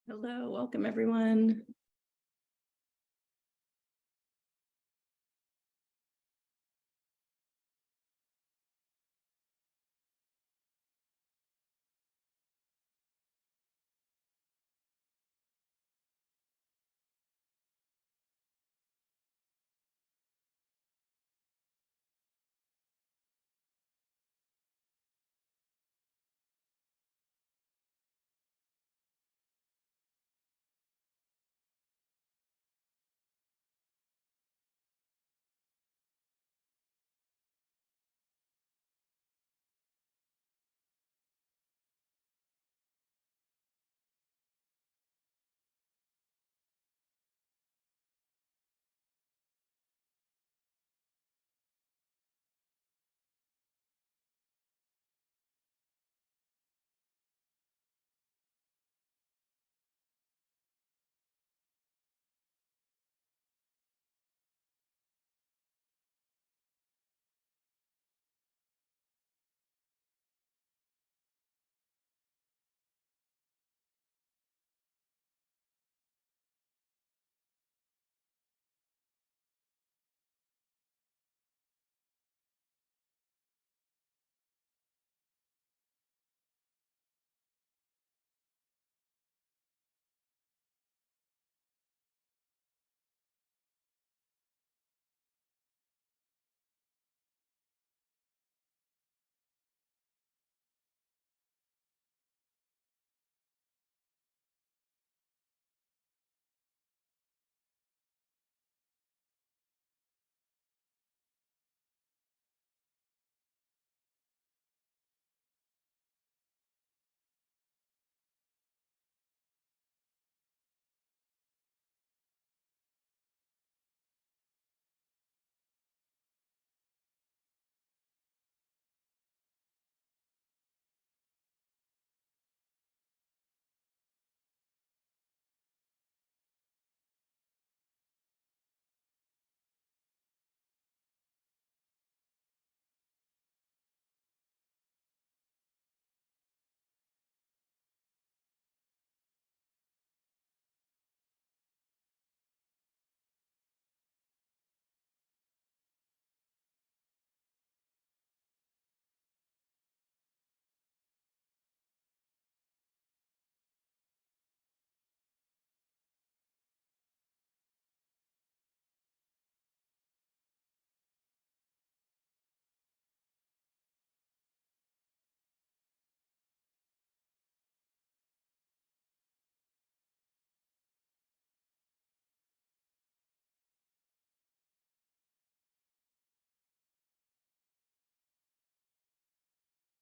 Hello, welcome everyone.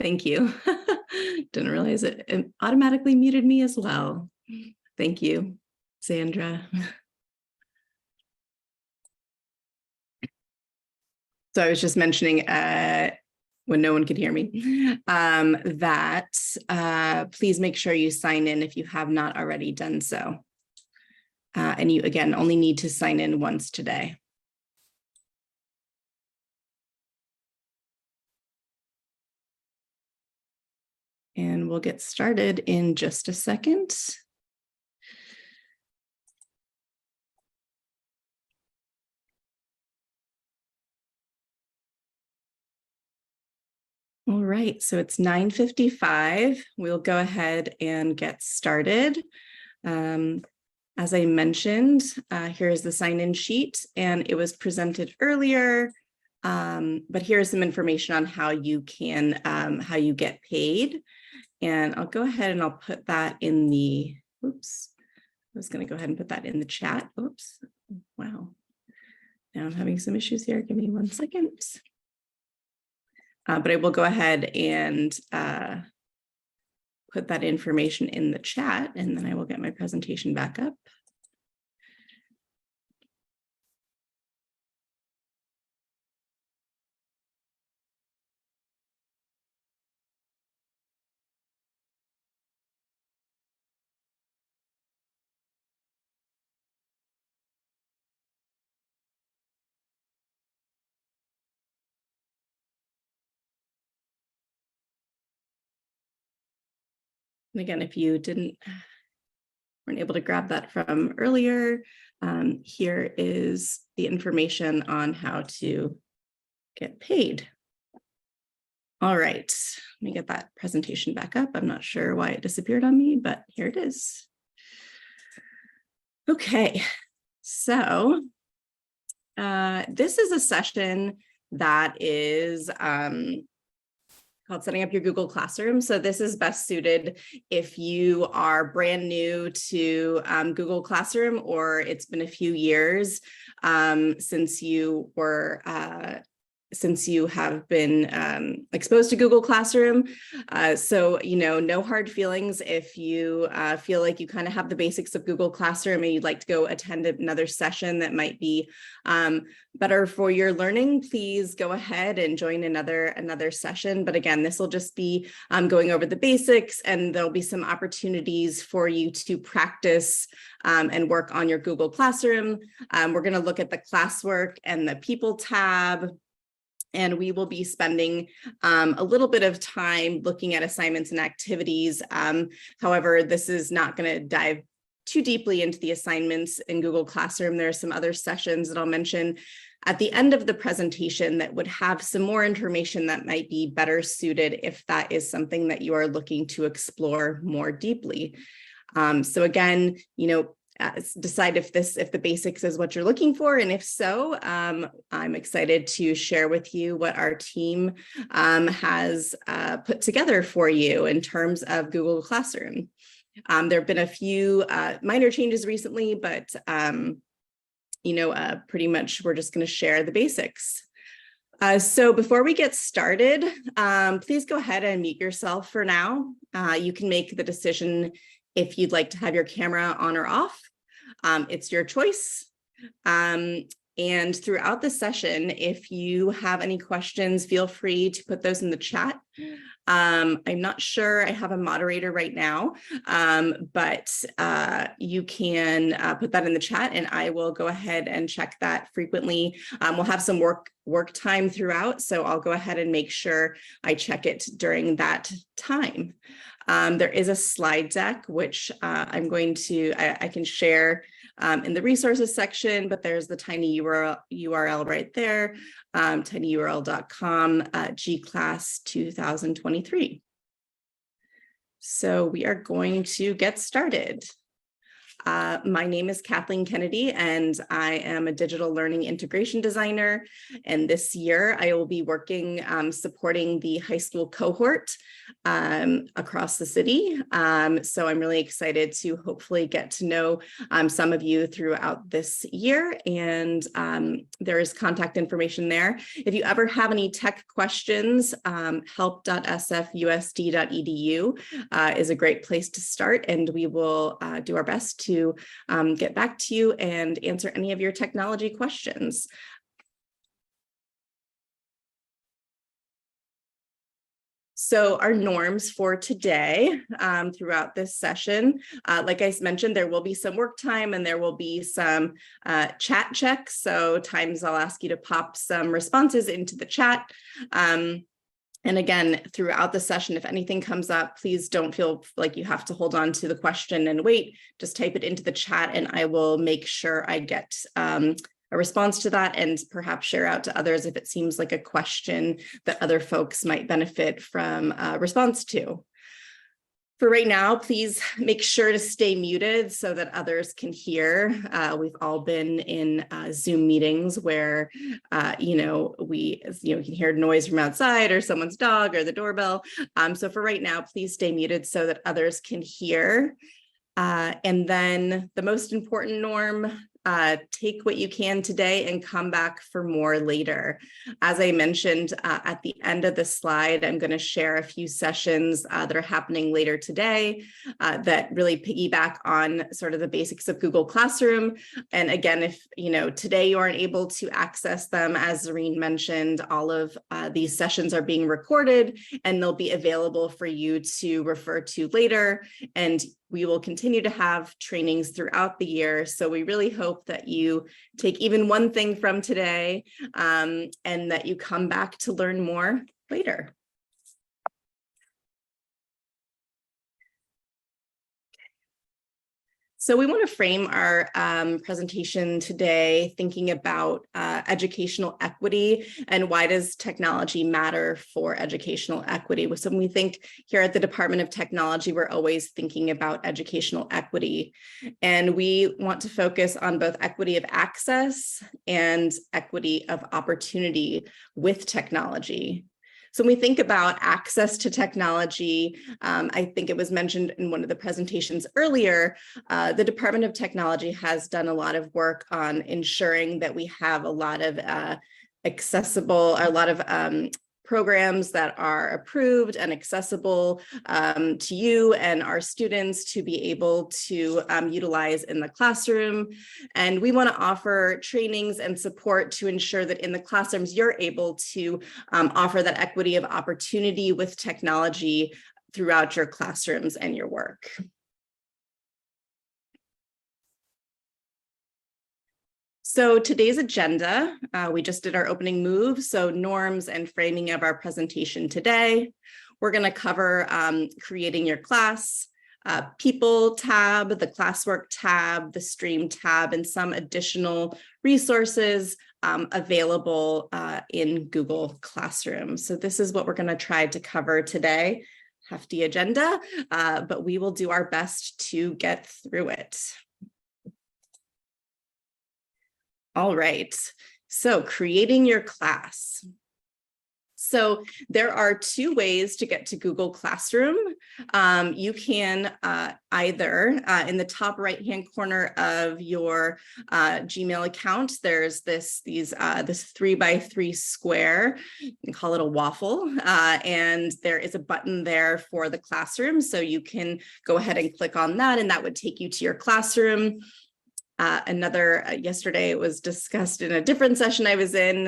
Thank you. Didn't realize it automatically muted me as well. Thank you, Sandra. So I was just mentioning when no one could hear me, that please make sure you sign in if you have not already done so. And you, again, only need to sign in once today. And we'll get started in just a second. All right, so it's 9:55. We'll go ahead and get started. As I mentioned, here is the sign-in sheet, and it was presented earlier, but here's some information on how you can, how you get paid. And I'll go ahead and I'll put that in the, oops, I was gonna go ahead and put that in the chat. Oops, wow. Now I'm having some issues here. Give me 1 second. But I will go ahead and put that information in the chat, and then I will get my presentation back up. And again, if you didn't weren't able to grab that from earlier, here is the information on how to get paid. All right, let me get that presentation back up. I'm not sure why it disappeared on me, but here it is. Okay, so this is a session that is called Setting Up Your Google Classroom. So this is best suited if you are brand new to Google Classroom, or it's been a few years since you have been exposed to Google Classroom. So, no hard feelings if you feel like you kind of have the basics of Google Classroom and you'd like to go attend another session that might be better for your learning. Please go ahead and join another session. But again, this will just be going over the basics, and there'll be some opportunities for you to practice and work on your Google Classroom. We're going to look at the Classwork and the People tab. And we will be spending a little bit of time looking at assignments and activities. However, this is not going to dive too deeply into the assignments in Google Classroom. There are some other sessions that I'll mention at the end of the presentation that would have some more information that might be better suited if that is something that you are looking to explore more deeply. So again, decide if the basics is what you're looking for, and if so, I'm excited to share with you what our team has put together for you in terms of Google Classroom. There have been a few minor changes recently, but pretty much we're just going to share the basics. So before we get started, please go ahead and mute yourself for now. You can make the decision if you'd like to have your camera on or off. It's your choice. And throughout the session, if you have any questions, feel free to put those in the chat. I'm not sure I have a moderator right now, but you can put that in the chat and I will go ahead and check that frequently. We'll have some work time throughout, so I'll go ahead and make sure I check it during that time. There is a slide deck, which I can share in the resources section, but there's the tiny URL right there, tinyurl.com, GClass 2023. So we are going to get started. My name is Kathleen Kennedy, and I am a digital learning integration designer. And this year I will be working supporting the high school cohort across the city. So I'm really excited to hopefully get to know some of you throughout this year. And there is contact information there. If you ever have any tech questions, help.sfusd.edu is a great place to start, and we will do our best to get back to you and answer any of your technology questions. So our norms for today throughout this session, like I mentioned, there will be some work time and there will be some chat checks. So times I'll ask you to pop some responses into the chat. And again, throughout the session, if anything comes up, please don't feel like you have to hold on to the question and wait. Just type it into the chat and I will make sure I get a response to that and perhaps share out to others if it seems like a question that other folks might benefit from a response to. For right now, please make sure to stay muted so that others can hear. We've all been in Zoom meetings where, we can hear noise from outside or someone's dog or the doorbell. So for right now, please stay muted so that others can hear. And then the most important norm, take what you can today and come back for more later. As I mentioned at the end of the slide, I'm going to share a few sessions that are happening later today that really piggyback on sort of the basics of Google Classroom. And again, if today you aren't able to access them, as Zareen mentioned, all of these sessions are being recorded and they'll be available for you to refer to later. And we will continue to have trainings throughout the year. So we really hope that you take even one thing from today and that you come back to learn more later. So we want to frame our presentation today thinking about educational equity and why does technology matter for educational equity. So when we think here at the Department of Technology, we're always thinking about educational equity. And we want to focus on both equity of access and equity of opportunity with technology. So when we think about access to technology, I think it was mentioned in one of the presentations earlier, the Department of Technology has done a lot of work on ensuring that we have a lot of programs that are approved and accessible to you and our students to be able to utilize in the classroom. And we want to offer trainings and support to ensure that in the classrooms, you're able to offer that equity of opportunity with technology throughout your classrooms and your work. So today's agenda, we just did our opening move, so norms and framing of our presentation today. We're going to cover creating your class, people tab, the classwork tab, the stream tab, and some additional resources available in Google Classroom. So this is what we're going to try to cover today. Hefty agenda, but we will do our best to get through it. All right, so creating your class. So there are two ways to get to Google Classroom. You can either in the top right-hand corner of your Gmail account, there's this 3x3 square. You can call it a waffle, and there is a button there for the classroom. So you can go ahead and click on that, and that would take you to your classroom. Yesterday it was discussed in a different session I was in,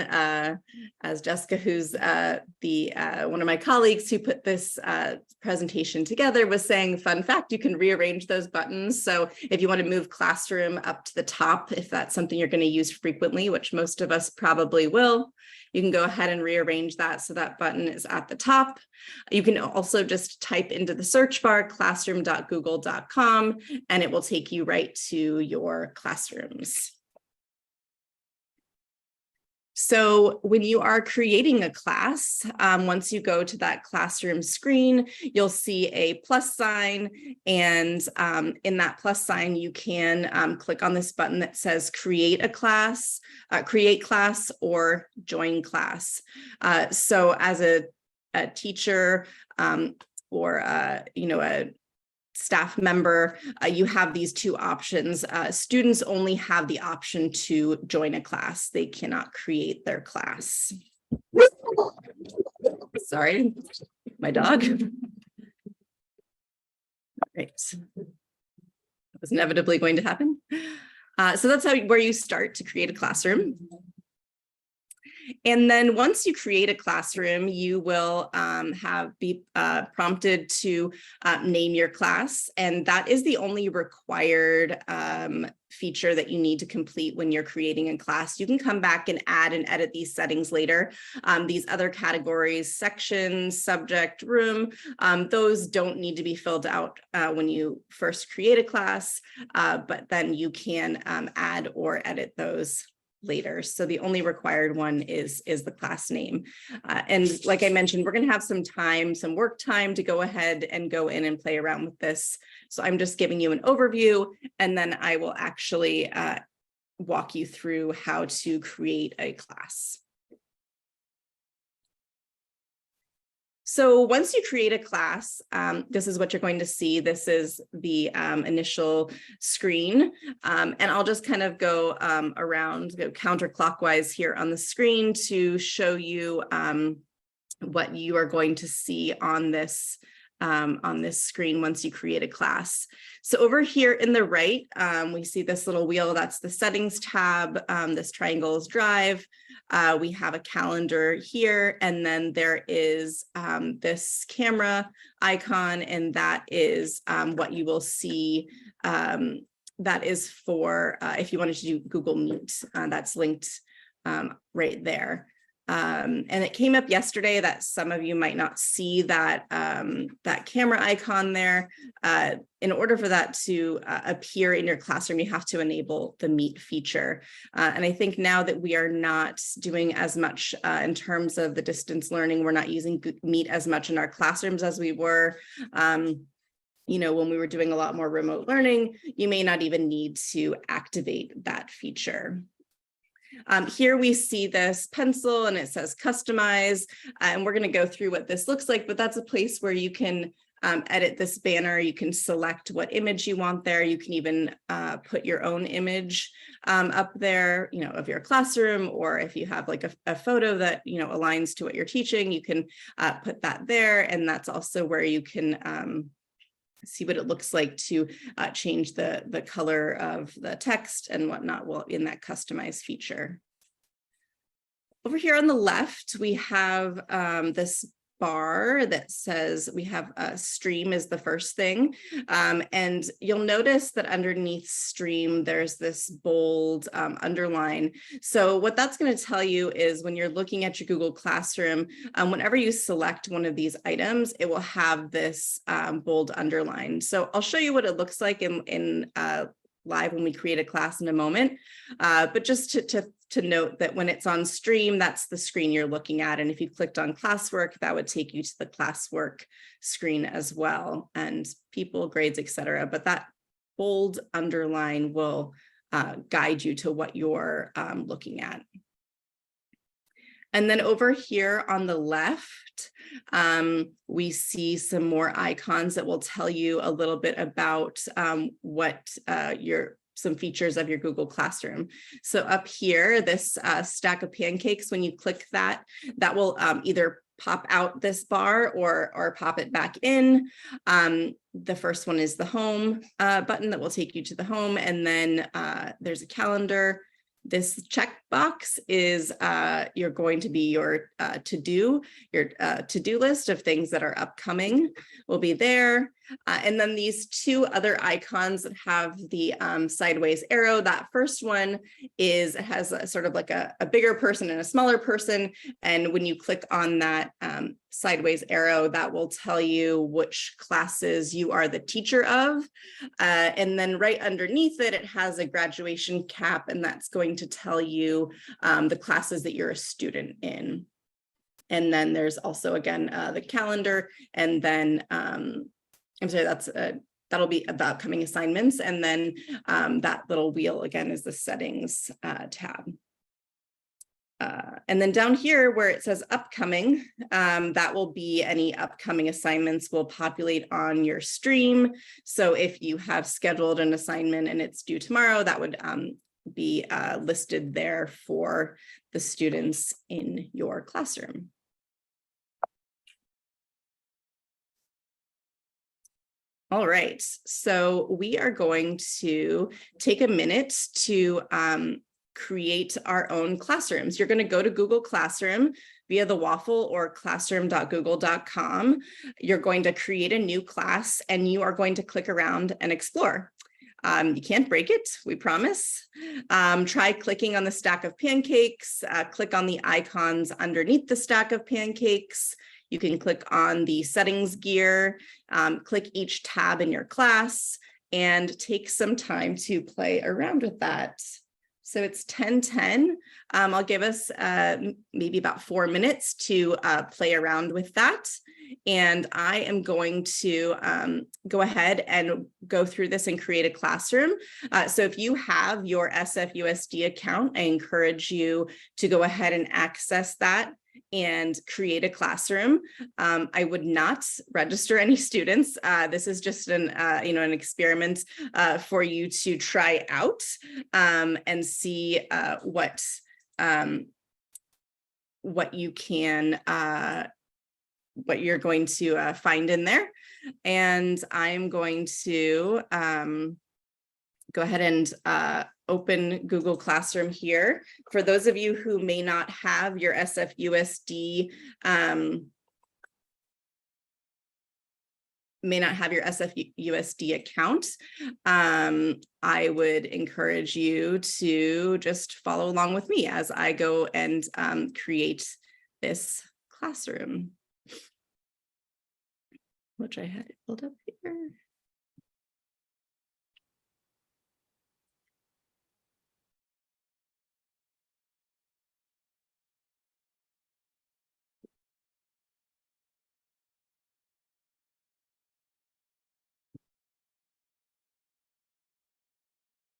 as Jessica, who's one of my colleagues who put this presentation together, was saying, fun fact, you can rearrange those buttons. So if you want to move classroom up to the top, if that's something you're going to use frequently, which most of us probably will, you can go ahead and rearrange that so that button is at the top. You can also just type into the search bar classroom.google.com and it will take you right to your classrooms. So when you are creating a class, once you go to that classroom screen, you'll see a plus sign, and in that plus sign, you can click on this button that says create a class, create class, or join class. So as a teacher or a staff member, you have these two options. Students only have the option to join a class. They cannot create their class. Sorry, my dog. All right. That was inevitably going to happen. So that's where you start to create a classroom. And then once you create a classroom, you will be prompted to name your class. And that is the only required feature that you need to complete when you're creating a class. You can come back and add and edit these settings later. These other categories, sections, subject, room, those don't need to be filled out when you first create a class, but then you can add or edit those later. So the only required one is the class name. And like I mentioned, we're going to have some work time to go ahead and go in and play around with this. So I'm just giving you an overview, and then I will actually walk you through how to create a class. So once you create a class, this is what you're going to see. This is the initial screen. And I'll just kind of go around, go counterclockwise here on the screen to show you what you are going to see on this screen once you create a class. So over here in the right, we see this little wheel. That's the settings tab. This triangle is drive. We have a calendar here, and then there is this camera icon, and that is what you will see. That is for if you wanted to do Google Meet. That's linked right there. And it came up yesterday that some of you might not see that, that camera icon there. In order for that to appear in your classroom, you have to enable the Meet feature. And I think now that we are not doing as much in terms of the distance learning, we're not using Meet as much in our classrooms as we were. You know, when we were doing a lot more remote learning, you may not even need to activate that feature. Here we see this pencil and it says customize, and we're going to go through what this looks like, but that's a place where you can edit this banner. You can select what image you want there. You can even put your own image up there, you know, of your classroom, or if you have like a photo that, you know, aligns to what you're teaching, you can put that there. And that's also where you can see what it looks like to change the color of the text and whatnot in that customize feature. Over here on the left, we have this bar that says we have stream is the first thing. And you'll notice that underneath stream, there's this bold underline. So what that's going to tell you is when you're looking at your Google Classroom, whenever you select one of these items, it will have this bold underline. So I'll show you what it looks like in live when we create a class in a moment. But just to note that when it's on stream, that's the screen you're looking at. And if you clicked on Classwork, that would take you to the Classwork screen as well, and people, grades, etc. But that bold underline will guide you to what you're looking at. And then over here on the left, we see some more icons that will tell you a little bit about what some features of your Google Classroom. So up here, this stack of pancakes, when you click that, that will either pop out this bar or pop it back in. The first one is the home button that will take you to the home. And then there's a calendar. This checkbox is you're going to be your to-do list of things that are upcoming will be there. And then these two other icons that have the sideways arrow, that first one has a sort of like a bigger person and a smaller person. And when you click on that sideways arrow, that will tell you which classes you are the teacher of. And then right underneath it, it has a graduation cap, and that's going to tell you the classes that you're a student in. And then there's also, again, the calendar, and then I'm sorry, that'll be the upcoming assignments. And then that little wheel again is the settings tab. And then down here where it says upcoming, that will be any upcoming assignments will populate on your stream. So if you have scheduled an assignment and it's due tomorrow, that would be listed there for the students in your classroom. All right, so we are going to take a minute to create our own classrooms. You're going to go to Google Classroom via the waffle or classroom.google.com. You're going to create a new class, and you are going to click around and explore. You can't break it, we promise. Try clicking on the stack of pancakes, click on the icons underneath the stack of pancakes. You can click on the settings gear, click each tab in your class, and take some time to play around with that. So it's 10:10. I'll give us maybe about 4 minutes to play around with that. And I am going to go ahead and go through this and create a classroom. So if you have your SFUSD account, I encourage you to go ahead and access that and create a classroom. I would not register any students. This is just an experiment for you to try out and see what you're going to find in there. And I'm going to go ahead and open Google Classroom here. For those of you who may not have your may not have your SFUSD account, I would encourage you to just follow along with me as I go and create this classroom, which I had it pulled up here.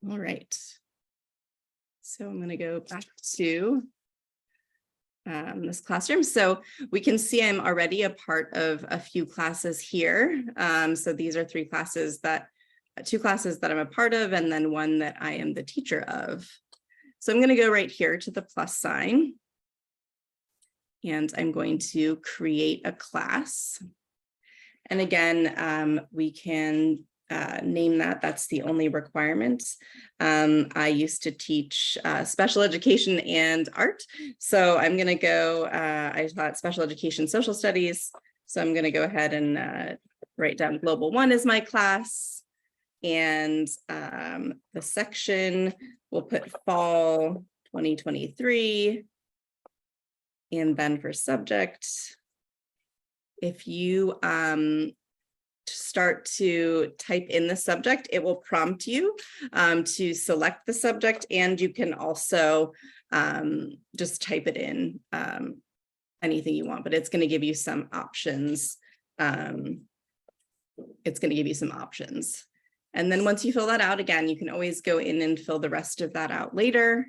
All right. So I'm going to go back to this classroom. So we can see I'm already a part of a few classes here. So these are two classes that I'm a part of, and then one that I am the teacher of. So I'm going to go right here to the plus sign, and I'm going to create a class. And again, we can name that. That's the only requirement. I used to teach special education and art. So I'm going to go, I taught special education social studies. So I'm going to go ahead and write down Global 1 as my class. And the section, we'll put fall 2023. And then for subject, if you start to type in the subject, it will prompt you to select the subject, and you can also just type it in anything you want, but it's going to give you some options. It's going to give you some options. And then once you fill that out, again, you can always go in and fill the rest of that out later.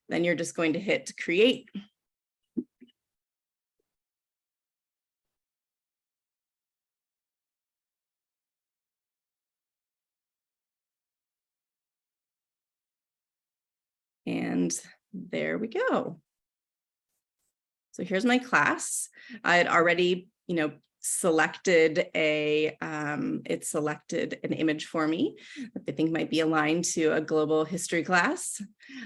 Then you're just going to hit create. And there we go. So here's my class. I had already, selected it selected an image for me that I think might be aligned to a global history class.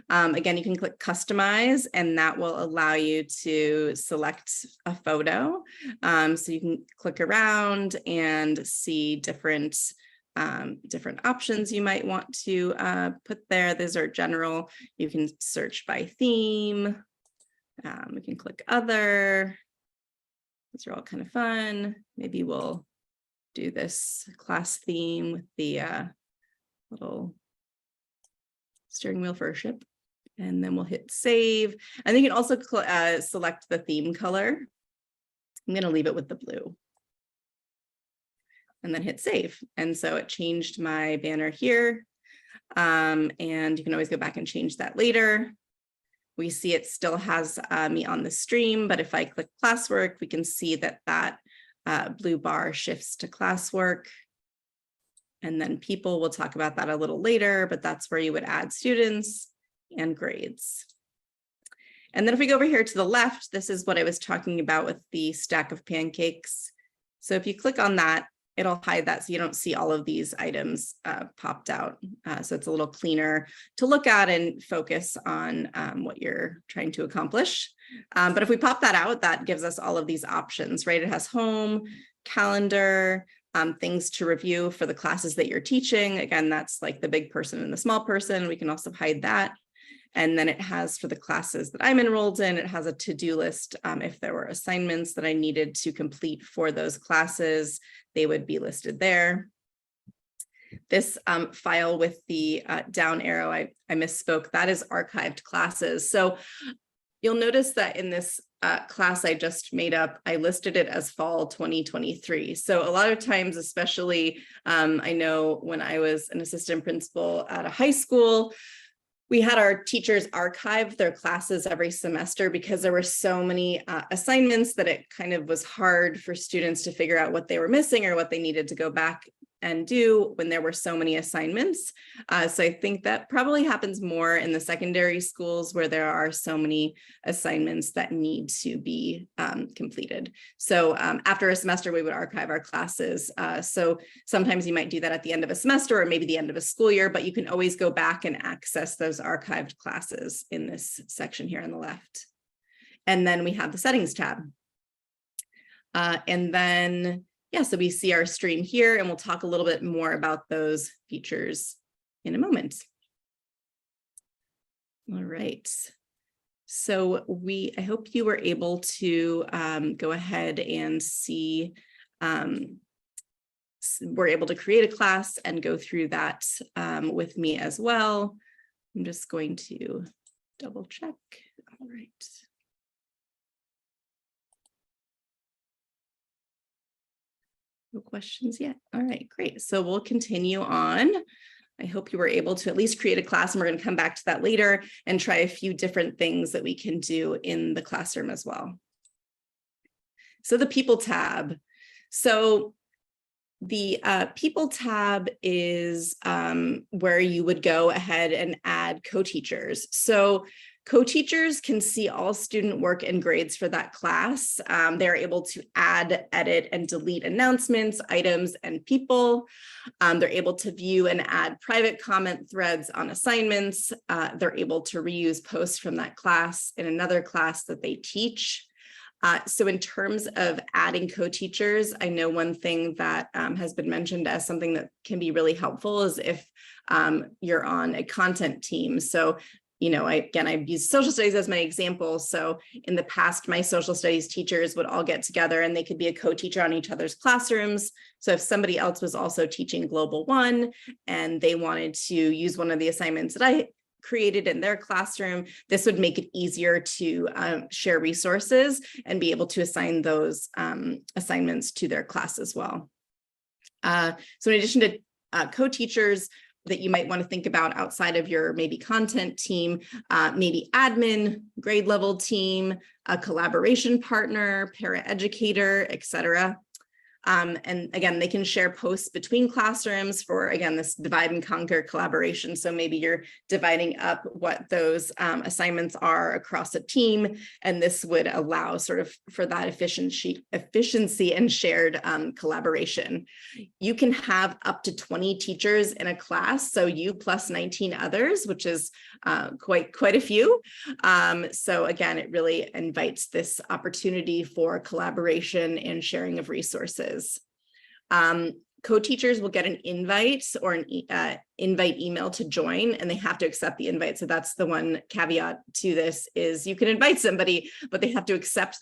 Again, you can click customize, and that will allow you to select a photo. So you can click around and see different options you might want to put there. These are general. You can search by theme. We can click other. These are all kind of fun. Maybe we'll do this class theme with the little steering wheel for a ship. And then we'll hit save. And then you can also select the theme color. I'm going to leave it with the blue. And then hit save. And so it changed my banner here. And you can always go back and change that later. We see it still has me on the stream, but if I click Classwork, we can see that blue bar shifts to Classwork. And then people, we'll talk about that a little later, but that's where you would add students and grades. And then if we go over here to the left, this is what I was talking about with the stack of pancakes. So if you click on that, it'll hide that so you don't see all of these items popped out. So it's a little cleaner to look at and focus on what you're trying to accomplish. But if we pop that out, that gives us all of these options, right? It has home, calendar, things to review for the classes that you're teaching. Again, that's like the big person and the small person. We can also hide that. And then it has, for the classes that I'm enrolled in, it has a to-do list. If there were assignments that I needed to complete for those classes, they would be listed there. This file with the down arrow, I misspoke, that is archived classes. So you'll notice that in this class I just made up, I listed it as fall 2023. So a lot of times, especially I know when I was an assistant principal at a high school, we had our teachers archive their classes every semester because there were so many assignments that it kind of was hard for students to figure out what they were missing or what they needed to go back and do when there were so many assignments. So I think that probably happens more in the secondary schools where there are so many assignments that need to be completed. So after a semester, we would archive our classes. So sometimes you might do that at the end of a semester or maybe the end of a school year, but you can always go back and access those archived classes in this section here on the left. And then we have the settings tab. And then yeah, so we see our stream here, and we'll talk a little bit more about those features in a moment. All right. So I hope you were able to go ahead and see, we're able to create a class and go through that with me as well. I'm just going to double check. All right. No questions yet. All right, great. So we'll continue on. I hope you were able to at least create a class, and we're going to come back to that later and try a few different things that we can do in the classroom as well. So the People tab. So the People tab is where you would go ahead and add co-teachers. So co-teachers can see all student work and grades for that class. They're able to add, edit, and delete announcements, items, and people. They're able to view and add private comment threads on assignments. They're able to reuse posts from that class in another class that they teach. So in terms of adding co-teachers, I know one thing that has been mentioned as something that can be really helpful is if you're on a content team. So, you know, I've used social studies as my example. So in the past, my social studies teachers would all get together and they could be a co-teacher on each other's classrooms. So if somebody else was also teaching Global 1 and they wanted to use one of the assignments that I created in their classroom, this would make it easier to share resources and be able to assign those assignments to their class as well. So in addition to co-teachers that you might want to think about outside of your maybe content team, maybe admin, grade level team, a collaboration partner, paraeducator, etc. And again, they can share posts between classrooms for, again, this divide and conquer collaboration. So maybe you're dividing up what those assignments are across a team, and this would allow sort of for that efficiency and shared collaboration. You can have up to 20 teachers in a class, so you plus 19 others, which is quite a few. So again, it really invites this opportunity for collaboration and sharing of resources. Co-teachers will get an invite or an invite email to join, and they have to accept the invite. So that's the one caveat to this is you can invite somebody, but they have to accept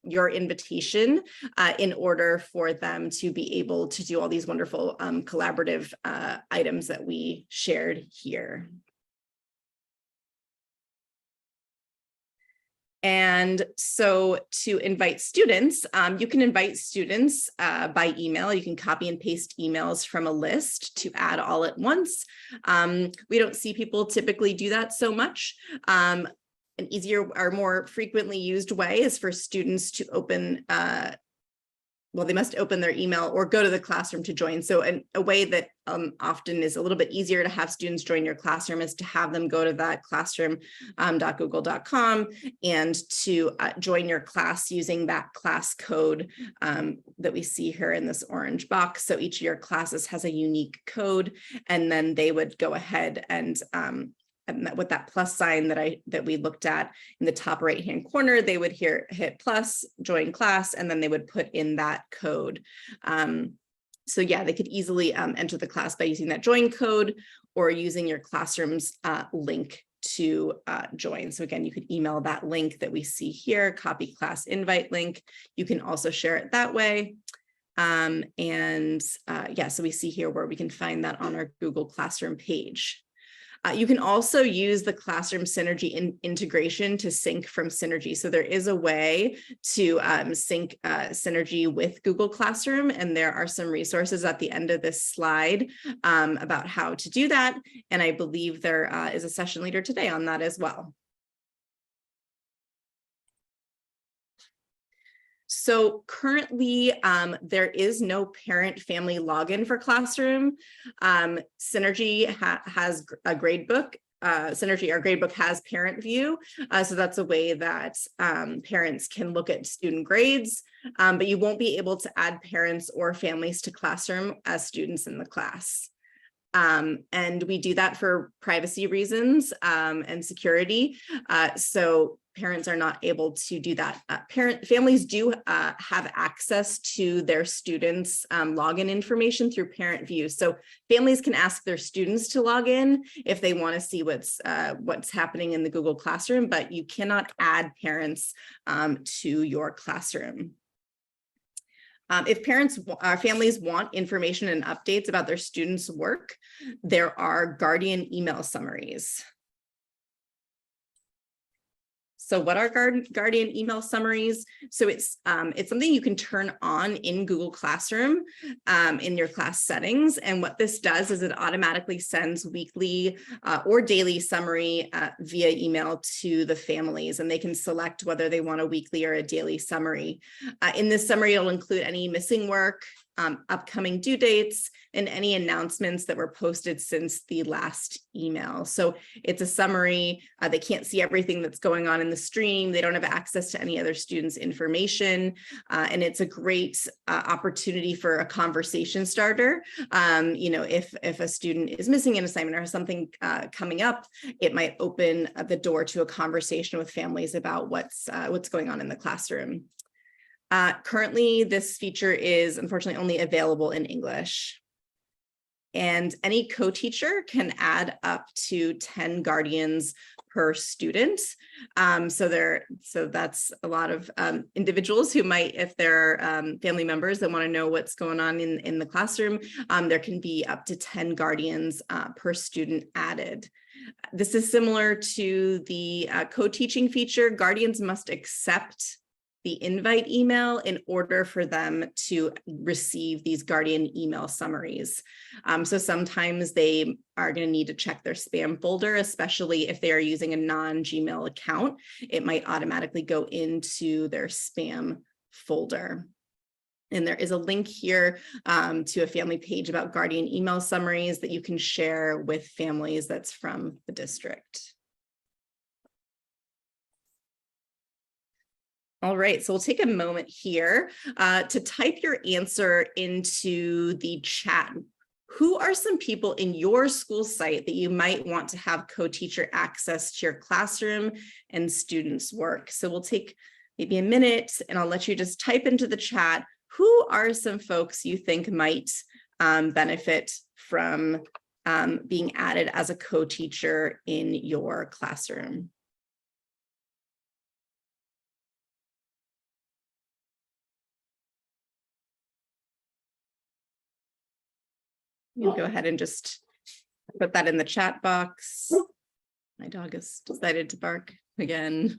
your invitation in order for them to be able to do all these wonderful collaborative items that we shared here. And so to invite students, you can invite students by email. You can copy and paste emails from a list to add all at once. We don't see people typically do that so much. An easier or more frequently used way is for students to open they must open their email or go to the classroom to join. So a way that often is a little bit easier to have students join your classroom is to have them go to that classroom.google.com and to join your class using that class code that we see here in this orange box. So each of your classes has a unique code, and then they would go ahead and with that plus sign that we looked at in the top right hand corner, they would hit plus, join class, and then they would put in that code. So yeah, they could easily enter the class by using that join code or using your classroom's link to join. So again, you could email that link that we see here, copy class invite link. You can also share it that way. So we see here where we can find that on our Google Classroom page. You can also use the Classroom Synergy integration to sync from Synergy. So there is a way to sync Synergy with Google Classroom, and there are some resources at the end of this slide about how to do that. And I believe there is a session leader today on that as well. So currently, there is no parent-family login for Classroom. Synergy has a gradebook. Synergy, our gradebook, has parent view. So that's a way that parents can look at student grades, but you won't be able to add parents or families to Classroom as students in the class. And we do that for privacy reasons and security. So parents are not able to do that. Families do have access to their students' login information through Parent View. So families can ask their students to log in if they want to see what's happening in the Google Classroom, but you cannot add parents to your classroom. If families want information and updates about their students' work, there are Guardian email summaries. So what are Guardian email summaries? So it's something you can turn on in Google Classroom in your class settings. And what this does is it automatically sends weekly or daily summary via email to the families, and they can select whether they want a weekly or a daily summary. In this summary, it'll include any missing work, upcoming due dates, and any announcements that were posted since the last email. So it's a summary. They can't see everything that's going on in the stream. They don't have access to any other students' information. And it's a great opportunity for a conversation starter. If a student is missing an assignment or has something coming up, it might open the door to a conversation with families about what's going on in the classroom. Currently, this feature is unfortunately only available in English. And any co-teacher can add up to 10 guardians per student. So that's a lot of individuals who might, if they're family members that want to know what's going on in the classroom, there can be up to 10 guardians per student added. This is similar to the co-teaching feature. Guardians must accept the invite email in order for them to receive these Guardian email summaries. So sometimes they are going to need to check their spam folder, especially if they are using a non-Gmail account. It might automatically go into their spam folder. And there is a link here to a family page about Guardian email summaries that you can share with families that's from the district. All right, so we'll take a moment here to type your answer into the chat. Who are some people in your school site that you might want to have co-teacher access to your classroom and students' work? So we'll take maybe a minute and I'll let you just type into the chat, who are some folks you think might benefit from being added as a co-teacher in your classroom? You go ahead and just put that in the chat box. My dog has decided to bark again.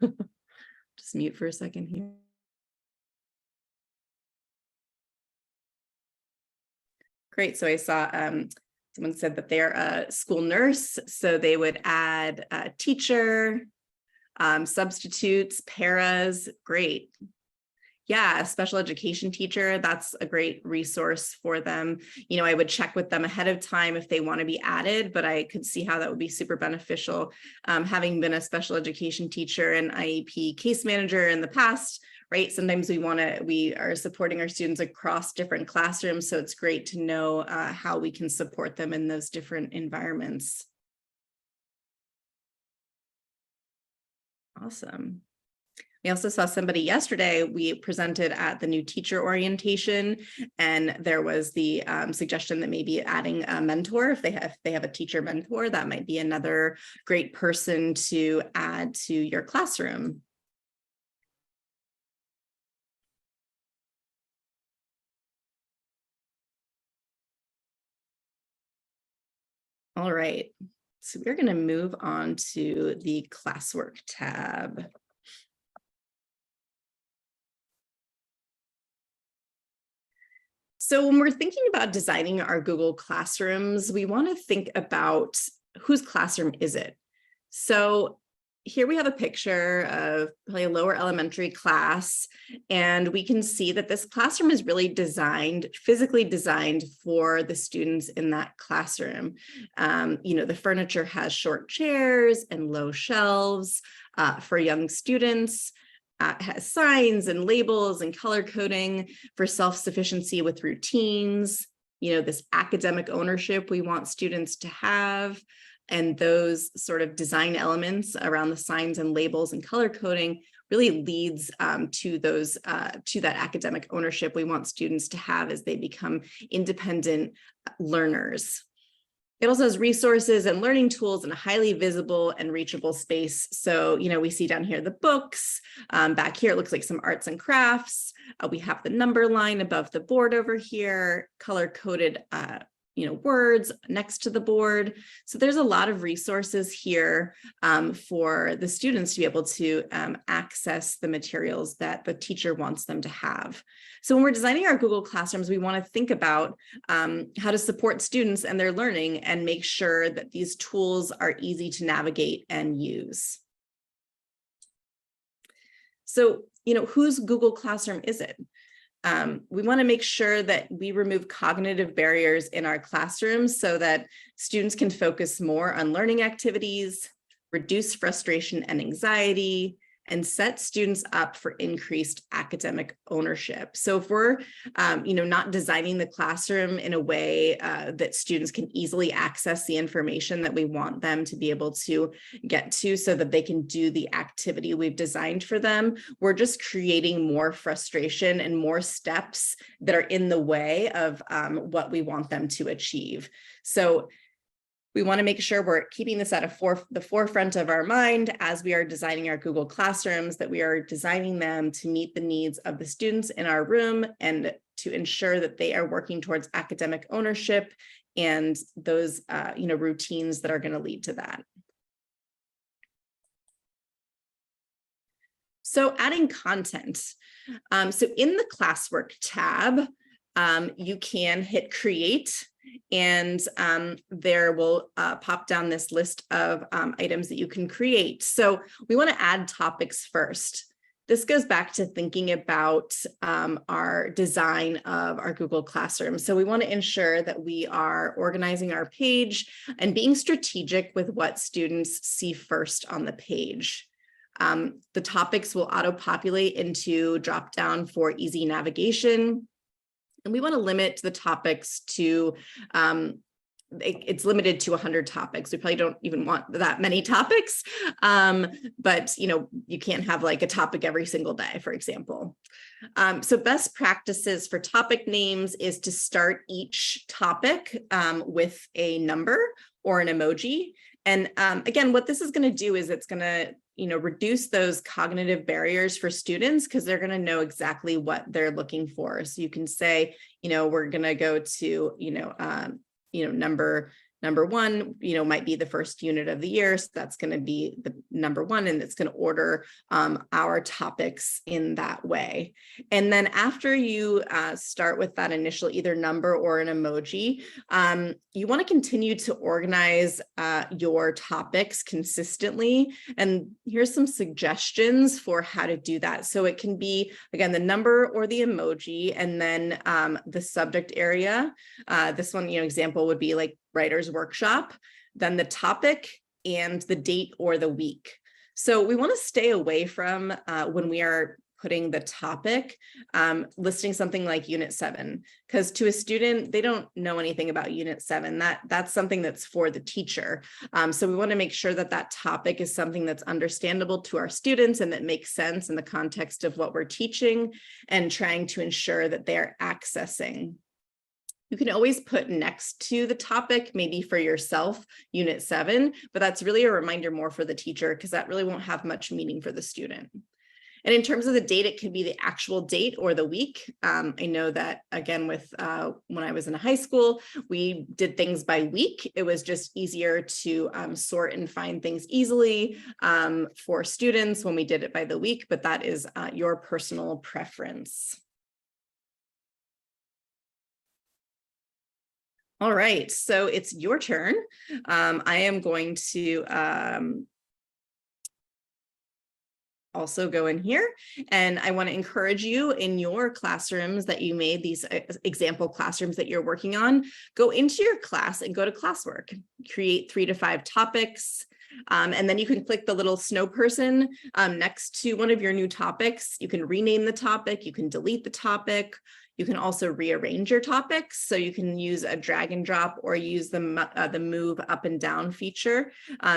Just mute for a second here. Great. So I saw someone said that they're a school nurse, so they would add a teacher, substitutes, paras. Great. Yeah, a special education teacher, that's a great resource for them. I would check with them ahead of time if they want to be added, but I could see how that would be super beneficial. Having been a special education teacher and IEP case manager in the past, right? Sometimes we are supporting our students across different classrooms, so it's great to know how we can support them in those different environments. Awesome. We also saw somebody yesterday, we presented at the new teacher orientation, and there was the suggestion that maybe adding a mentor, if they have a teacher mentor, that might be another great person to add to your classroom. All right, so we're going to move on to the Classwork tab. So when we're thinking about designing our Google Classrooms, we want to think about whose classroom is it? So here we have a picture of probably a lower elementary class, and we can see that this classroom is really physically designed for the students in that classroom. The furniture has short chairs and low shelves for young students. Has signs and labels and color coding for self-sufficiency with routines, this academic ownership we want students to have. And those sort of design elements around the signs and labels and color coding really leads to that academic ownership we want students to have as they become independent learners. It also has resources and learning tools in a highly visible and reachable space. So, we see down here the books. Back here, it looks like some arts and crafts. We have the number line above the board over here, color-coded words next to the board. So there's a lot of resources here for the students to be able to access the materials that the teacher wants them to have. So when we're designing our Google Classrooms, we want to think about how to support students and their learning and make sure that these tools are easy to navigate and use. So, whose Google Classroom is it? We want to make sure that we remove cognitive barriers in our classrooms so that students can focus more on learning activities, reduce frustration and anxiety, and set students up for increased academic ownership. So if we're, not designing the classroom in a way that students can easily access the information that we want them to be able to get to so that they can do the activity we've designed for them, we're just creating more frustration and more steps that are in the way of what we want them to achieve. So we want to make sure we're keeping this at the forefront of our mind as we are designing our Google Classrooms, that we are designing them to meet the needs of the students in our room and to ensure that they are working towards academic ownership and those routines that are going to lead to that. So adding content. So in the Classwork tab, you can hit create, and there will pop down this list of items that you can create. So we want to add topics first. This goes back to thinking about our design of our Google Classroom. So we want to ensure that we are organizing our page and being strategic with what students see first on the page. The topics will auto-populate into drop-down for easy navigation. And we want to limit the topics to, it's limited to 100 topics. We probably don't even want that many topics, but you can't have like a topic every single day, for example. So best practices for topic names is to start each topic with a number or an emoji. And again, what this is going to do is it's going to reduce those cognitive barriers for students because they're going to know exactly what they're looking for. So you can say, we're going to go to, number one, might be the first unit of the year. So that's going to be the number one, and it's going to order our topics in that way. And then after you start with that initial either number or an emoji, you want to continue to organize your topics consistently. And here's some suggestions for how to do that. So it can be, again, the number or the emoji, and then the subject area. This one, example would be like writer's workshop, then the topic and the date or the week. So we want to stay away from when we are putting the topic, listing something like Unit 7, because to a student, they don't know anything about Unit 7. That's something that's for the teacher. So we want to make sure that that topic is something that's understandable to our students and that makes sense in the context of what we're teaching and trying to ensure that they're accessing. You can always put next to the topic, maybe for yourself, Unit 7, but that's really a reminder more for the teacher because that really won't have much meaning for the student. And in terms of the date, it could be the actual date or the week. I know that, again, with when I was in high school, we did things by week. It was just easier to sort and find things easily for students when we did it by the week, but that is your personal preference. All right, so it's your turn. I am going to also go in here, and I want to encourage you in your classrooms that you made, these example classrooms that you're working on, go into your class and go to Classwork, create 3 to 5 topics. And then you can click the little snow person next to one of your new topics. You can rename the topic, you can delete the topic. You can also rearrange your topics. So you can use a drag and drop or use the move up and down feature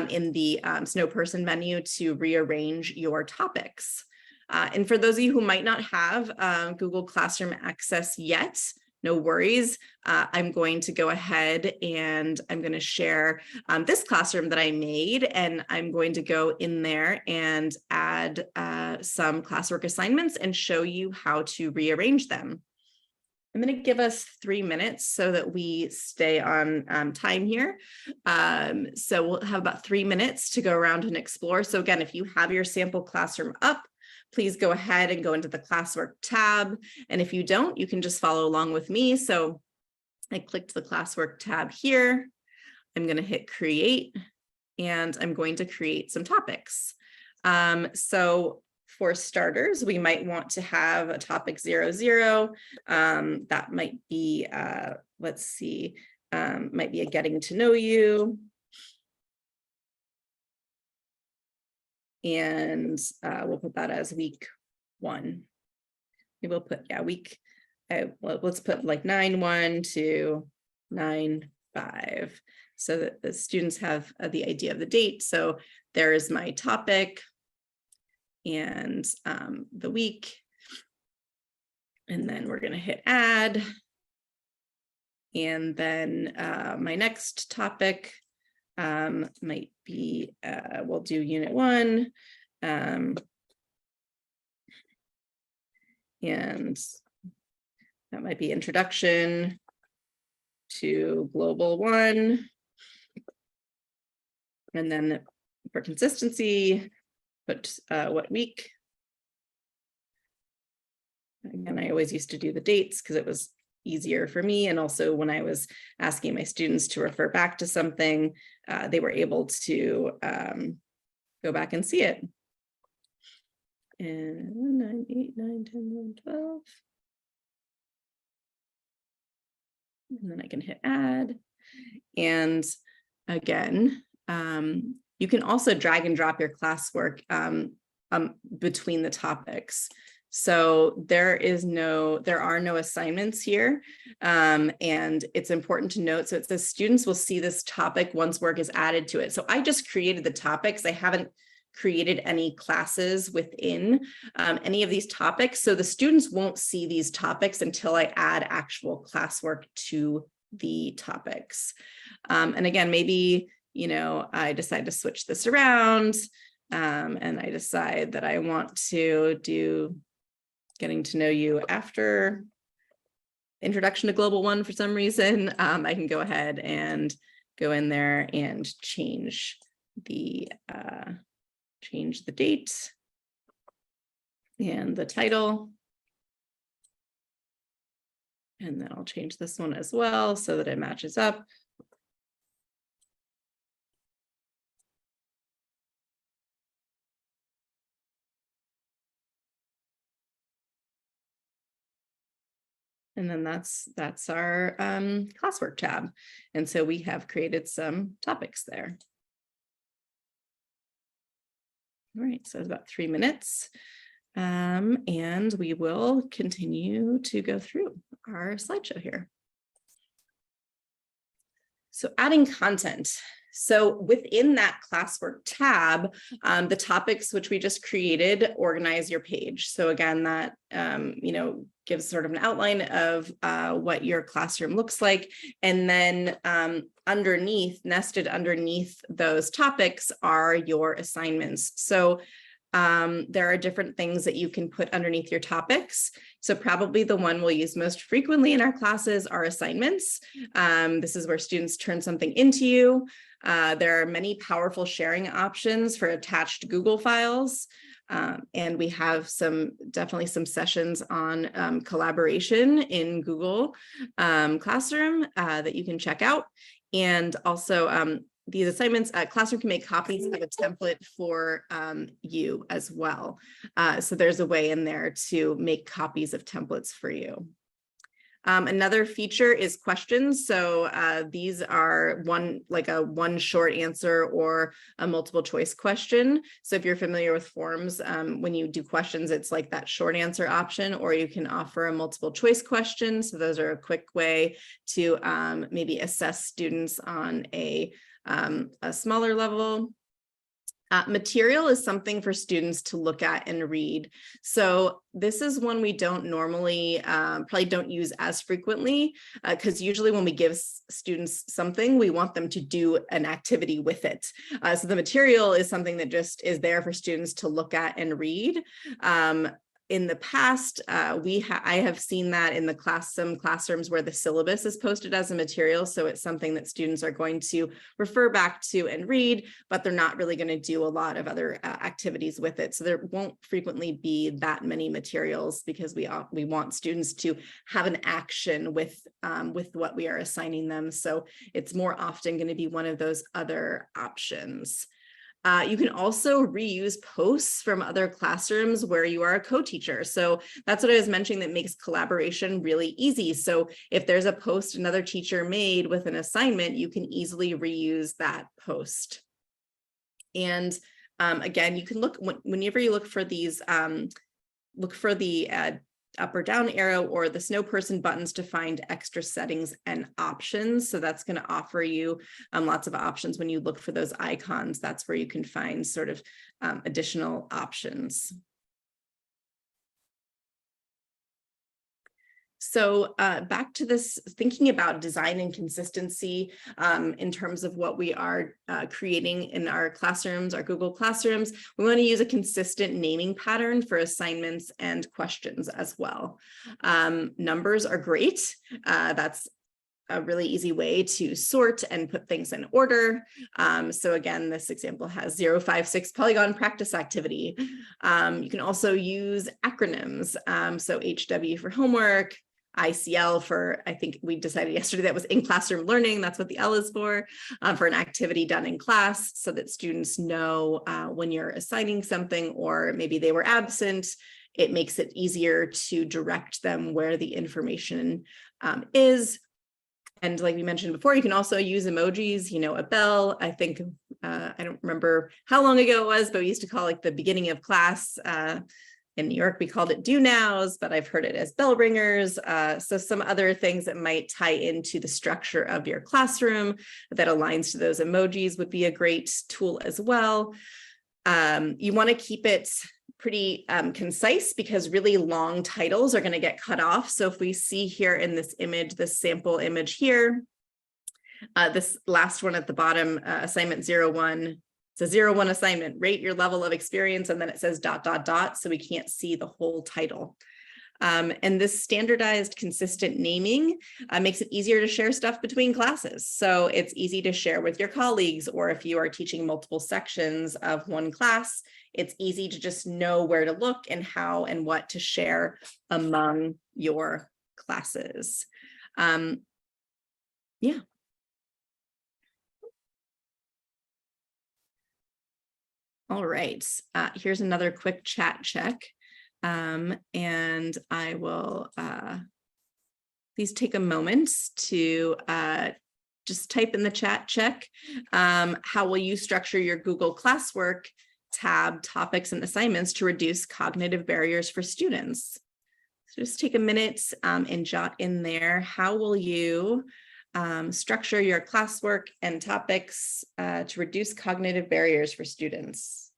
in the Snow Person menu to rearrange your topics. And for those of you who might not have Google Classroom access yet, no worries. I'm going to go ahead and I'm going to share this classroom that I made, and I'm going to go in there and add some classwork assignments and show you how to rearrange them. I'm going to give us 3 minutes so that we stay on time here. So we'll have about 3 minutes to go around and explore. So again, if you have your sample classroom up, please go ahead and go into the Classwork tab. And if you don't, you can just follow along with me. So I clicked the Classwork tab here. I'm going to hit create, and I'm going to create some topics. So for starters, we might want to have a topic 00. That might be, let's see, might be a getting to know you. And we'll put that as week 1. We will put, yeah, week, well, let's put like 9-1 to 9-5 so that the students have the idea of the date. So there's my topic and the week. And then we're going to hit add. And then my next topic might be, we'll do unit 1. And that might be introduction to global 1. And then for consistency, put what week. Again, I always used to do the dates because it was easier for me. And also when I was asking my students to refer back to something, they were able to go back and see it. And 9, 8, 9, 10, 11, 12. And then I can hit add. And again, you can also drag and drop your classwork between the topics. So there are no assignments here. And it's important to note, so it says students will see this topic once work is added to it. So I just created the topics. I haven't created any classes within any of these topics. So the students won't see these topics until I add actual classwork to the topics. And again, maybe, you know, I decide to switch this around and I decide that I want to do getting to know you after introduction to global 1 for some reason. I can go ahead and go in there and change the date and the title. And then I'll change this one as well so that it matches up. And then that's our classwork tab. And so we have created some topics there. All right, so it's about 3 minutes. And we will continue to go through our slideshow here. So adding content. So within that classwork tab, the topics which we just created organize your page. So again, that you know, gives sort of an outline of what your classroom looks like. And then underneath, nested underneath those topics are your assignments. So there are different things that you can put underneath your topics. So probably the one we'll use most frequently in our classes are assignments. This is where students turn something into you. There are many powerful sharing options for attached Google files. And we have definitely some sessions on collaboration in Google Classroom that you can check out. And also these assignments, Classroom can make copies of a template for you as well. So there's a way in there to make copies of templates for you. Another feature is questions. So these are one short answer or a multiple choice question. So if you're familiar with forms, when you do questions, it's like that short answer option, or you can offer a multiple choice question. So those are a quick way to maybe assess students on a smaller level. Material is something for students to look at and read. So this is one we don't normally, probably don't use as frequently, because usually when we give students something, we want them to do an activity with it. So the material is something that just is there for students to look at and read. In the past, I have seen that in some classrooms where the syllabus is posted as a material. So it's something that students are going to refer back to and read, but they're not really going to do a lot of other activities with it. So there won't frequently be that many materials, because we want students to have an action with what we are assigning them. So it's more often going to be one of those other options. You can also reuse posts from other classrooms where you are a co-teacher. So that's what I was mentioning that makes collaboration really easy. So if there's a post another teacher made with an assignment, you can easily reuse that post. And again, you can look, whenever you look for these, look for the up or down arrow or the snow person buttons to find extra settings and options. So that's going to offer you lots of options. When you look for those icons, that's where you can find sort of additional options. So back to this, thinking about design and consistency in terms of what we are creating in our classrooms, our Google Classrooms, we want to use a consistent naming pattern for assignments and questions as well. Numbers are great. That's a really easy way to sort and put things in order. So again, this example has 056 Polygon practice activity. You can also use acronyms. So HW for homework, ICL for, I think we decided yesterday that was in classroom learning. That's what the L is for an activity done in class, so that students know when you're assigning something, or maybe they were absent. It makes it easier to direct them where the information is. And like we mentioned before, you can also use emojis, a bell. I think, I don't remember how long ago it was, but we used to call like the beginning of class. In New York, we called it do nows, but I've heard it as bell ringers. So some other things that might tie into the structure of your classroom that aligns to those emojis would be a great tool as well. You want to keep it pretty concise, because really long titles are going to get cut off. So if we see here in this image, this sample image here, this last one at the bottom, assignment 01, it's a 01 assignment, rate your level of experience, and then it says ... So we can't see the whole title. And this standardized, consistent naming makes it easier to share stuff between classes. So it's easy to share with your colleagues, or if you are teaching multiple sections of one class, it's easy to just know where to look and how and what to share among your classes. Yeah. All right, here's another quick chat check. And I will please take a moment to just type in the chat check. How will you structure your Google Classwork tab, topics and assignments to reduce cognitive barriers for students? So just take a minute and jot in there, how will you structure your classwork and topics to reduce cognitive barriers for students?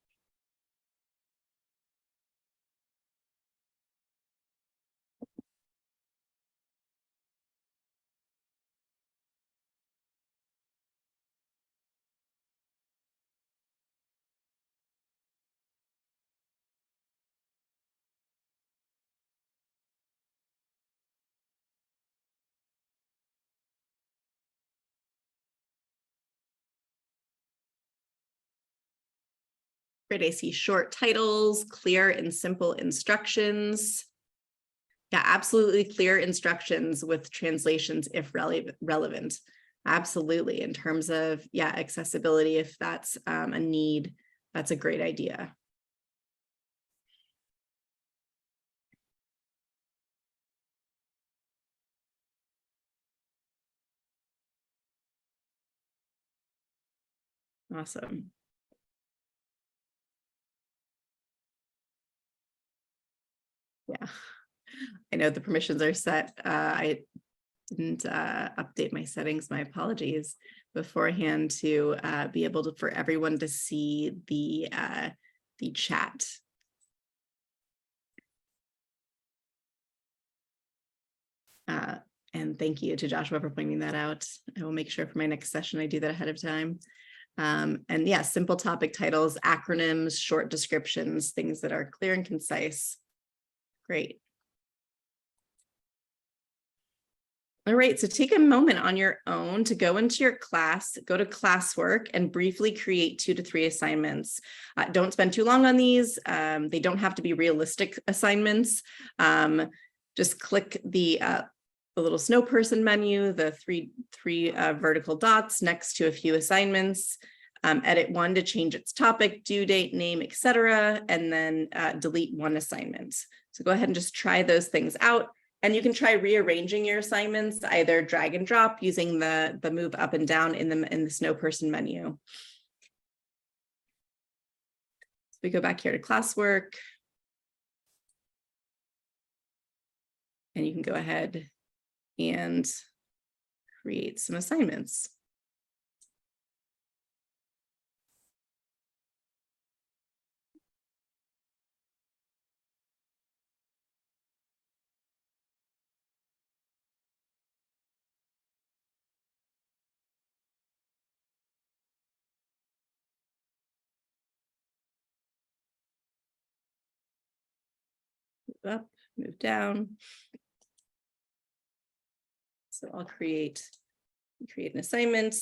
Great, I see short titles, clear and simple instructions. Yeah, absolutely clear instructions with translations if relevant. Absolutely, in terms of, yeah, accessibility, if that's a need, that's a great idea. Awesome. Yeah, I know the permissions are set. I didn't update my settings, my apologies, beforehand to be able to, for everyone to see the chat. And thank you to Joshua for pointing that out. I will make sure for my next session I do that ahead of time. And yeah, simple topic titles, acronyms, short descriptions, things that are clear and concise. Great. All right, so take a moment on your own to go into your class, go to Classwork and briefly create 2 to 3 assignments. Don't spend too long on these. They don't have to be realistic assignments. Just click the little snow person menu, the three vertical dots next to a few assignments. Edit one to change its topic, due date, name, etc., and then delete one assignment. So go ahead and just try those things out. And you can try rearranging your assignments, either drag and drop using the move up and down in the snow person menu. So we go back here to Classwork. And you can go ahead and create some assignments. Move up, move down. So I'll create an assignment.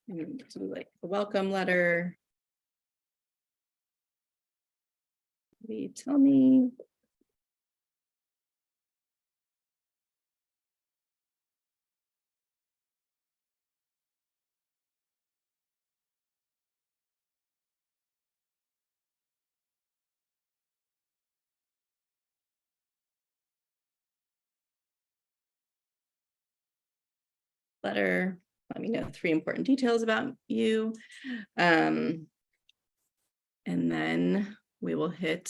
And do like a welcome letter. Tell me. Letter, let me know 3 important details about you. And then we will hit,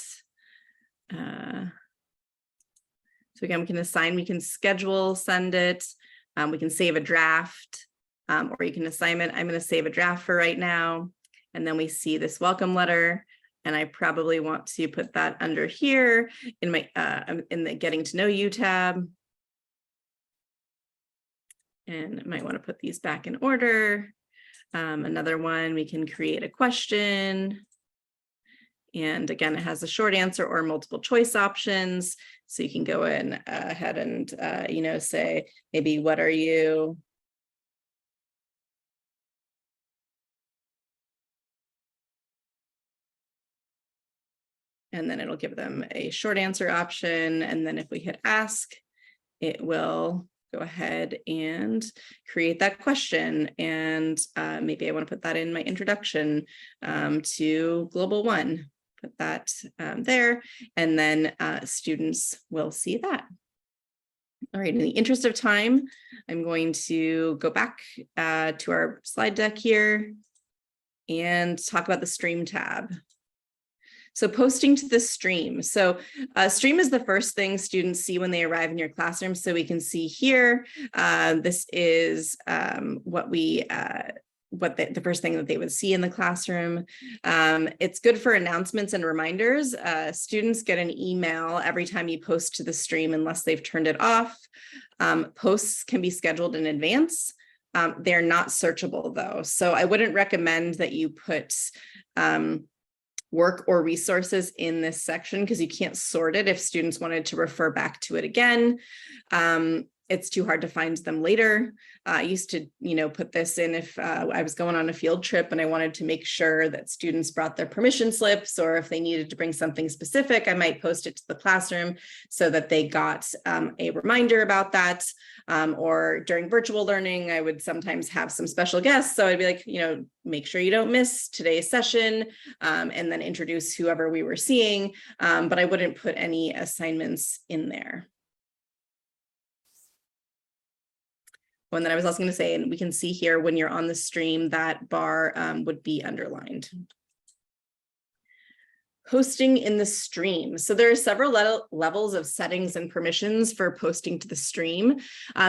so again, we can assign, we can schedule, send it, we can save a draft, or you can assign it. I'm going to save a draft for right now. And then we see this welcome letter. And I probably want to put that under here in my in the getting to know you tab. And I might want to put these back in order. Another one, we can create a question. And again, it has a short answer or multiple choice options. So you can go in ahead and, say, maybe, what are you? And then it'll give them a short answer option. And then if we hit ask, it will go ahead and create that question. And maybe I want to put that in my introduction to Global One. Put that there, and then students will see that. All right, in the interest of time, I'm going to go back to our slide deck here and talk about the stream tab. So posting to the stream. So stream is the first thing students see when they arrive in your classroom. So we can see here, this is what the first thing that they would see in the classroom. It's good for announcements and reminders. Students get an email every time you post to the stream unless they've turned it off. Posts can be scheduled in advance. They're not searchable though. So I wouldn't recommend that you put work or resources in this section because you can't sort it if students wanted to refer back to it again. It's too hard to find them later. I used to, put this in if I was going on a field trip and I wanted to make sure that students brought their permission slips, or if they needed to bring something specific, I might post it to the classroom so that they got a reminder about that. Or during virtual learning, I would sometimes have some special guests. So I'd be like, make sure you don't miss today's session, and then introduce whoever we were seeing. But I wouldn't put any assignments in there. And then I was also going to say, and we can see here when you're on the stream, that bar would be underlined. Posting in the stream. So there are several levels of settings and permissions for posting to the stream.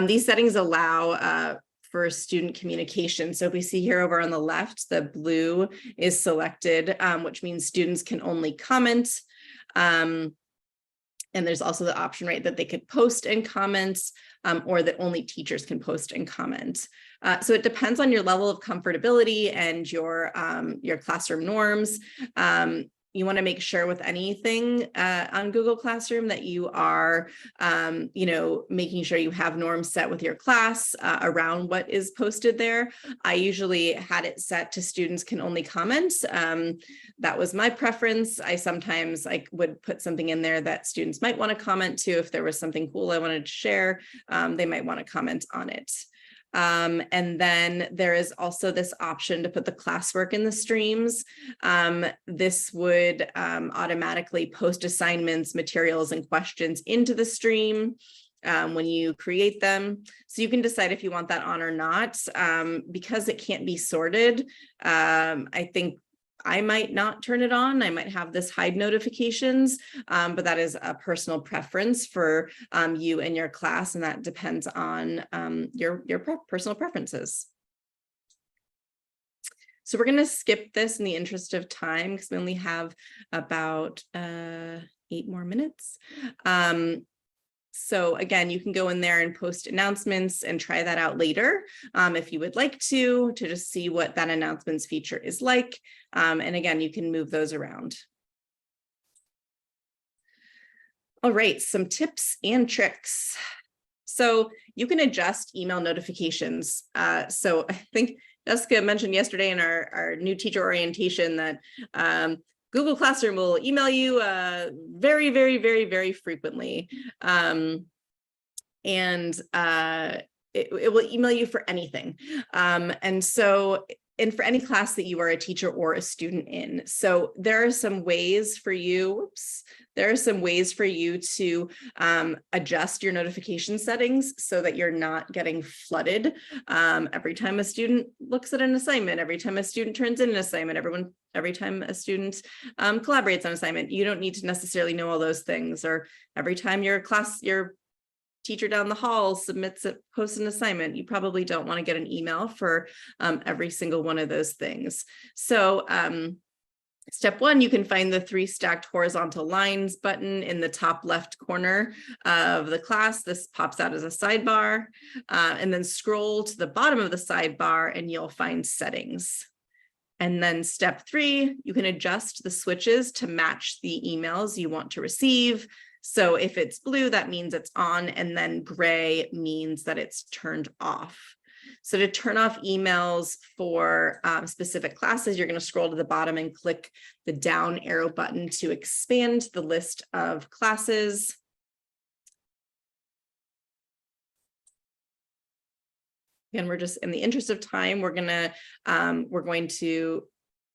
These settings allow for student communication. So if we see here over on the left, the blue is selected, which means students can only comment. And there's also the option, right, that they could post and comment, or that only teachers can post and comment. So it depends on your level of comfortability and your classroom norms. You want to make sure with anything on Google Classroom that you are, making sure you have norms set with your class around what is posted there. I usually had it set to students can only comment. That was my preference. I sometimes would put something in there that students might want to comment to. If there was something cool I wanted to share, they might want to comment on it. And then there is also this option to put the classwork in the streams. This would automatically post assignments, materials, and questions into the stream when you create them. So you can decide if you want that on or not. Because it can't be sorted, I think I might not turn it on. I might have this hide notifications, but that is a personal preference for you and your class, and that depends on your personal preferences. So we're going to skip this in the interest of time because we only have about 8 more minutes. So again, you can go in there and post announcements and try that out later if you would like to just see what that announcements feature is like. And again, you can move those around. All right, some tips and tricks. So you can adjust email notifications. So I think Jessica mentioned yesterday in our new teacher orientation that Google Classroom will email you very, very, very, very frequently. It will email you for anything. And for any class that you are a teacher or a student in. So there are some ways for you, to adjust your notification settings so that you're not getting flooded every time a student looks at an assignment, every time a student turns in an assignment, every time a student collaborates on assignment. You don't need to necessarily know all those things, or every time your teacher down the hall posts an assignment. You probably don't want to get an email for every single one of those things. So step 1, you can find the 3 stacked horizontal lines button in the top left corner of the class. This pops out as a sidebar, and then scroll to the bottom of the sidebar and you'll find settings. And then step 3, you can adjust the switches to match the emails you want to receive. So if it's blue, that means it's on, and then gray means that it's turned off. So to turn off emails for specific classes, you're going to scroll to the bottom and click the down arrow button to expand the list of classes. Again, we're just in the interest of time, we're going to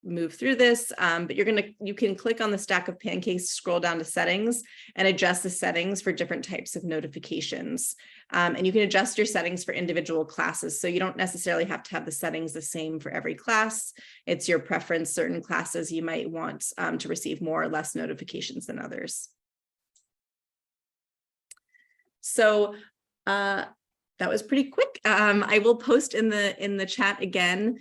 move through this, but you can click on the stack of pancakes, scroll down to settings, and adjust the settings for different types of notifications. And you can adjust your settings for individual classes. So you don't necessarily have to have the settings the same for every class. It's your preference. Certain classes you might want to receive more or less notifications than others. So that was pretty quick. I will post in the chat again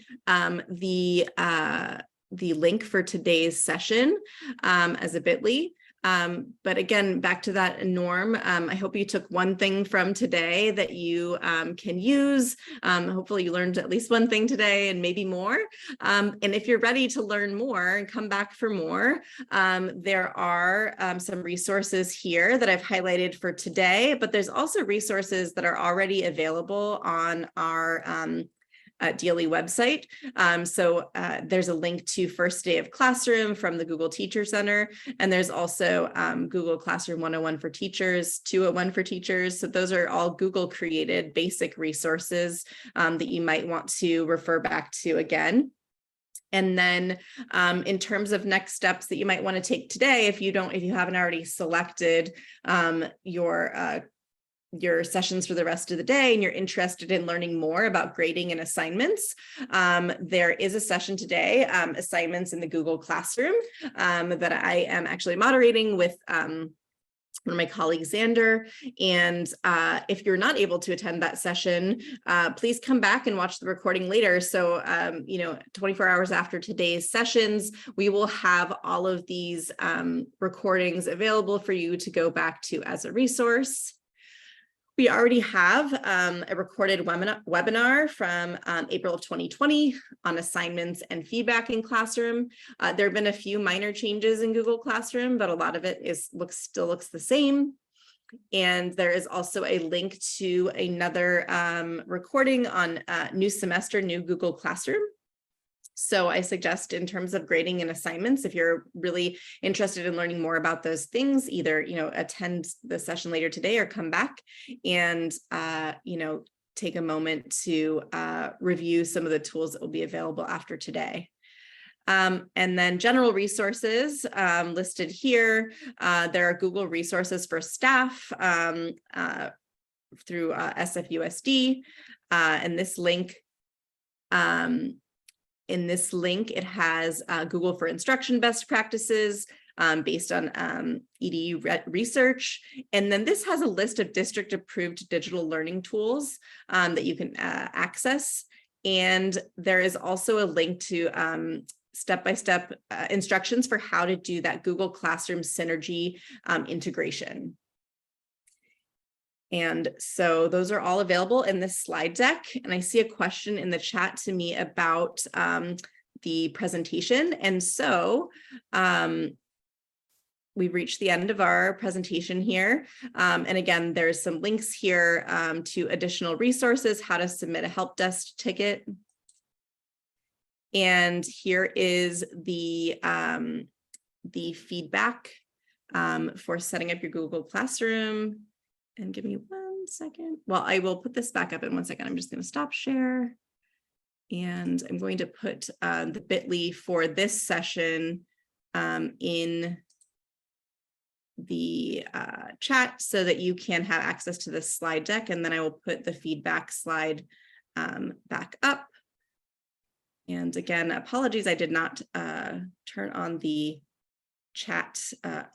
the link for today's session as a bit.ly. But again, back to that norm, I hope you took one thing from today that you can use. Hopefully you learned at least one thing today and maybe more. And if you're ready to learn more and come back for more, there are some resources here that I've highlighted for today, but there's also resources that are already available on our DLE website. So there's a link to First Day of Classroom from the Google Teacher Center, and there's also Google Classroom 101 for Teachers, 201 for Teachers. So those are all Google created basic resources that you might want to refer back to again. And then in terms of next steps that you might want to take today, if you haven't already selected your your sessions for the rest of the day and you're interested in learning more about grading and assignments, there is a session today, assignments in the Google Classroom, that I am actually moderating with one of my colleagues, Xander. And if you're not able to attend that session, please come back and watch the recording later. So, 24 hours after today's sessions, we will have all of these recordings available for you to go back to as a resource. We already have a recorded webinar from April of 2020 on assignments and feedback in Classroom. There have been a few minor changes in Google Classroom, but a lot of it still looks the same. And there is also a link to another recording on new semester, new Google Classroom. So I suggest, in terms of grading and assignments, if you're really interested in learning more about those things, either attend the session later today or come back and take a moment to review some of the tools that will be available after today. And then general resources listed here. There are Google resources for staff through SFUSD, and this link. In this link, it has Google for Instruction best practices based on EDU research. And then this has a list of district approved digital learning tools that you can access. And there is also a link to step-by-step instructions for how to do that Google Classroom Synergy integration. And so those are all available in this slide deck. And I see a question in the chat to me about the presentation. And so we've reached the end of our presentation here. And again, there's some links here to additional resources, how to submit a help desk ticket. And here is the feedback for setting up your Google Classroom. And give me 1 second. Well, I will put this back up in 1 second. I'm just going to stop share. And I'm going to put the bit.ly for this session in the chat so that you can have access to this slide deck. And then I will put the feedback slide back up. And again, apologies, I did not turn on the chat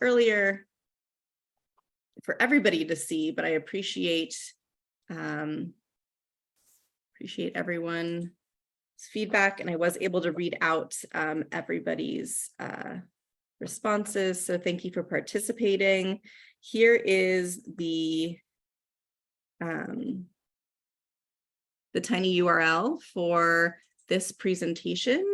earlier for everybody to see, but I appreciate everyone's feedback, and I was able to read out everybody's responses. So thank you for participating. Here is the tiny URL for this presentation.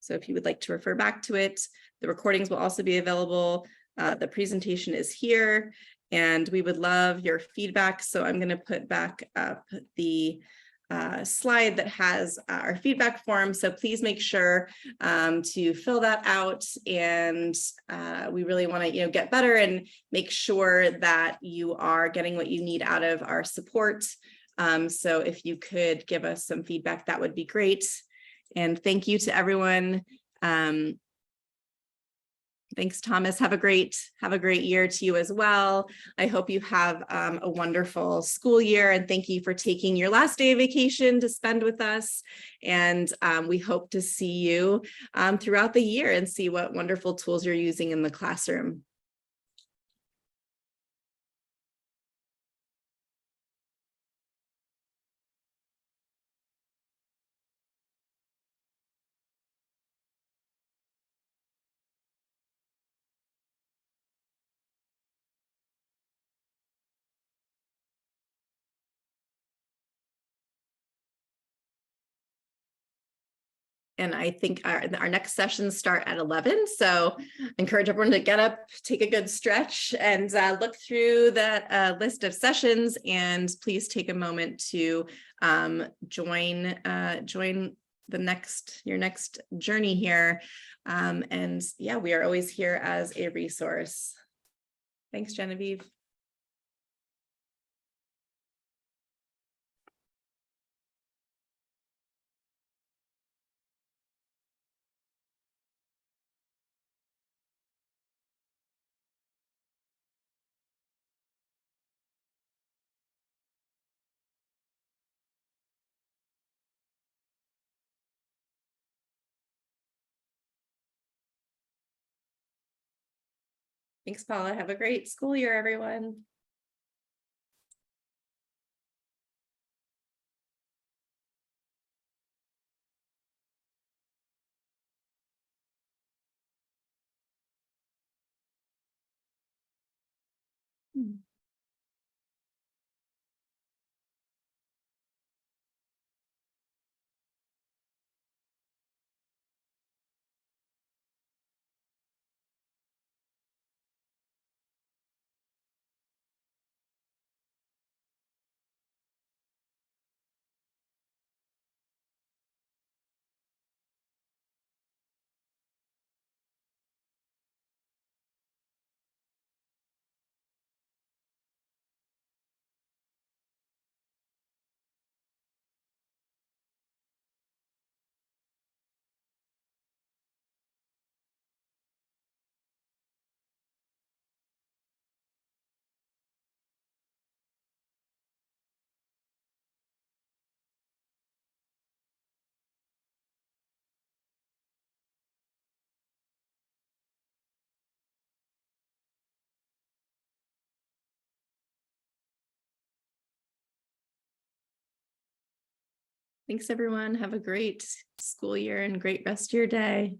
So if you would like to refer back to it, the recordings will also be available. The presentation is here, and we would love your feedback. So I'm going to put back up the slide that has our feedback form. So please make sure to fill that out. And we really want to get better and make sure that you are getting what you need out of our support. So if you could give us some feedback, that would be great. And thank you to everyone. Thanks, Thomas. Have a great year to you as well. I hope you have a wonderful school year, and thank you for taking your last day of vacation to spend with us. And we hope to see you throughout the year and see what wonderful tools you're using in the classroom. And I think our next sessions start at 11. So I encourage everyone to get up, take a good stretch, and look through that list of sessions. And please take a moment to join your next journey here. And yeah, we are always here as a resource. Thanks, Genevieve. Thanks, Paula. Have a great school year, everyone. Thanks, everyone. Have a great school year and great rest of your day.